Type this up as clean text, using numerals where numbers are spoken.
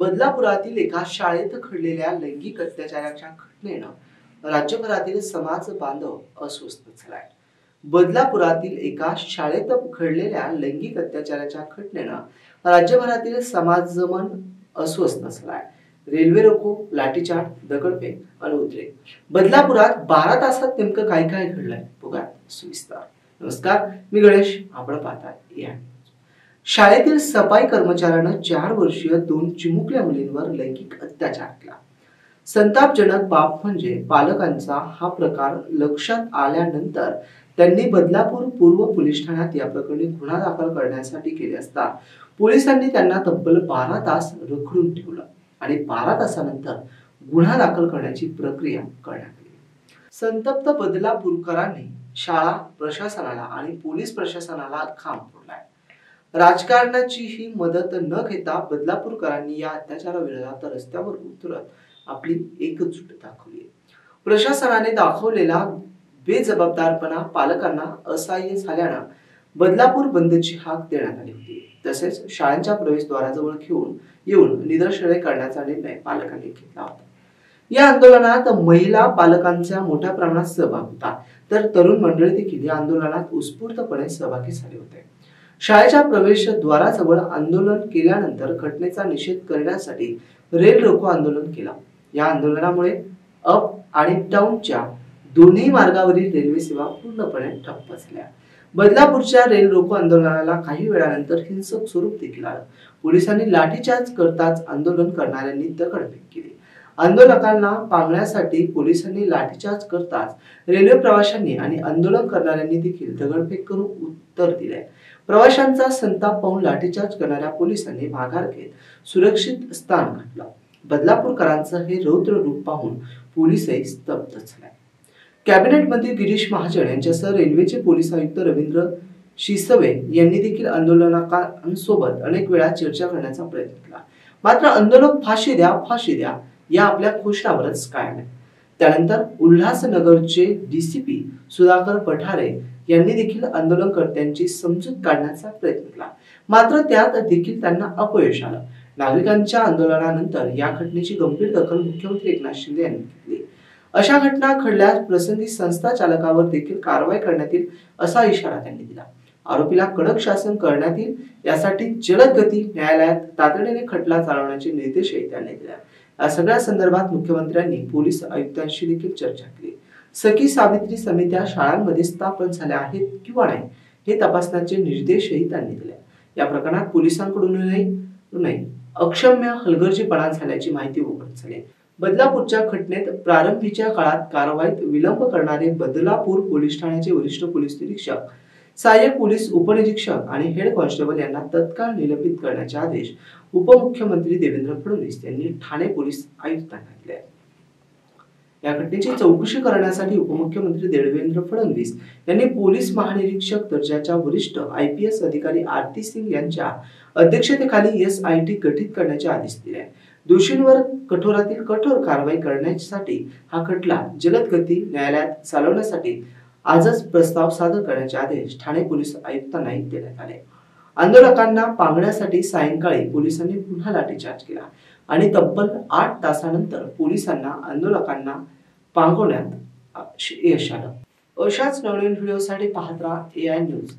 बदलापुरातील एका शाळेत घडलेल्या लैंगिक अत्याचाराच्या घटनेनं राज्यभरातील समाज बांधव अस्वस्थ झालाय. बदलापुरातील एका शाळेत घडलेल्या लैंगिक अत्याचाराच्या घटनेनं राज्यभरातील समाजमन अस्वस्थ झालाय. रेल्वे रोको, लाठीचार्ज, दगडफेक आणि उद्रेक. बदलापुरात 12 तासात नेमकं काय काय घडलंय बघा सविस्तर. नमस्कार, मी गणेश, आपण पाहताय या. शाळेतील सफाई कर्मचाऱ्यानं 4 वर्षीय 2 चिमुकल्या मुलींवर लैंगिक अत्याचार केला. संतापजनक बाब म्हणजे पालकांचा हा प्रकार लक्षात आल्यानंतर त्यांनी बदलापूर पूर्व पोलीस ठाण्यात या प्रकरणी गुन्हा दाखल करण्यासाठी केले असता पोलिसांनी त्यांना तब्बल 12 तास रखडून ठेवलं आणि 12 तासानंतर गुन्हा दाखल करण्याची प्रक्रिया करण्यात आली. संतप्त बदलापूरकरांनी शाळा प्रशासनाला आणि पोलीस प्रशासनाला खांब फोडलाय. राजकारणाची ही मदत न घेता बदलापूरकरांनी या अत्याचाराविरोधात रस्त्यावर उतरत आपली एकजूट दाखवली. प्रशासनाने दाखवलेला बेजबाबदारपणा पालकांना असह्य झाल्यानं बदलापूर बंदची हाक देण्यात आली होती. तसेच शाळांच्या प्रवेशद्वाराजवळ येऊन निदर्शने करण्याचा निर्णय पालकांनी घेतला होता. या आंदोलनात महिला पालकांचा मोठ्या प्रमाणात सहभाग होता, तर तरुण मंडळी देखील या आंदोलनात उत्स्फूर्तपणे सहभागी झाले होते. शाळेच्या प्रवेशद्वाराजवळ आंदोलन केल्यानंतर घटनेचा निषेध करण्यासाठी रेल रोको आंदोलन केला. या आंदोलनामुळे अप आणि डाऊनच्या दोन्ही मार्गावरील रेल्वे सेवा पूर्णपणे ठप्प झाल्या. बदलापूरच्या रेल रोको आंदोलनाला काही वेळानंतर हिंसक स्वरूप देखील आलं. पोलिसांनी लाठीचार्ज करताच आंदोलन करणाऱ्यांनी दगडफेक केली. आंदोलकांना पांगण्यासाठी पोलिसांनी लाठीचार्ज करताच रेल्वे प्रवाशांनी आणि आंदोलन करणाऱ्यांनी देखील दगडफेक करून उत्तर दिले. प्रवाशांचा संताप पाहून लाठीचार्ज करणाऱ्या पोलिसांनी माघार घेत सुरक्षित स्थान गाठलं. बदलापूरकरांचं हे रौद्र रूप पाहून पोलीसही स्तब्ध झाले. कॅबिनेट मंत्री गिरीश महाजन यांच्यासह रेल्वेचे पोलीस आयुक्त रवींद्र शिसवे यांनी देखील आंदोलकांसोबत अनेक वेळा चर्चा करण्याचा प्रयत्न केला. मात्र आंदोलक फाशी द्या या आपल्या घोषणावरच कायम आहे. त्यानंतर उल्हासनगरचे डीसीपी सुधाकर पठारे यांनी देखील आंदोलनकर्त्यांची समजूत काढण्याचा प्रयत्न केला. मात्र त्यात देखील त्यांना अपयश आलं. नागरिकांच्या आंदोलनानंतर या घटनेची गंभीर दखल मुख्यमंत्री एकनाथ शिंदे यांनी घेतली. अशा घटना घडल्यास प्रसंगी संस्था चालकावर देखील कारवाई करण्यात येईल असा इशारा त्यांनी दिला. आरोपीला कडक शासन करण्यात येईल यासाठी जलद गती न्यायालयात तातडीने खटला चालवण्याचे निर्देशही त्यांनी दिले. या सगळ्या संदर्भात मुख्यमंत्र्यांनी पोलीस आयुक्तांशी देखील चर्चा केली. सखी सावित्री समित्या शाळांमध्ये स्थापन झाल्या आहेत किंवा नाही हे तपासण्याचे निर्देशही त्यांनी दिले. या प्रकरणात पोलिसांकडूनही अक्षम्य हलगर्जीपणा झाल्याची माहिती उघड झाली. बदलापूरच्या घटनेत प्रारंभीच्या काळात कारवाईत विलंब करणारे बदलापूर पोलीस ठाण्याचे वरिष्ठ पोलीस निरीक्षक, सहाय्यक पोलीस उपनिरीक्षक आणि हेड कॉन्स्टेबल यांना तत्काळ निलंबित करण्याचे आदेश उपमुख्यमंत्री देवेंद्र फडणवीस यांनी ठाणे पोलीस आयुक्तांना दिले. या घटनेची चौकशी करण्यासाठी उपमुख्यमंत्री देवेंद्र फडणवीस यांनी पोलीस महानिरीक्षक दर्जाच्या वरिष्ठ IPS अधिकारी आरती सिंग यांच्या अध्यक्षतेखाली SIT गठीत करण्याचे आदेश दिले. दोषींवर कठोरातील कठोर कारवाई करण्यासाठी हा खटला जलद गती न्यायालयात चालवण्यासाठी आजच प्रस्ताव सादर करण्याचे आदेश ठाणे पोलीस आयुक्तांनाही देण्यात आले. आंदोलकांना पांगण्यासाठी सायंकाळी पोलिसांनी पुन्हा लाठीचार्ज केला आणि तब्बल 8 तासानंतर पोलिसांना आंदोलकांना पांगवण्यात यश आलं. अशाच नवीन व्हिडिओसाठी पाहत राहा AI न्यूज.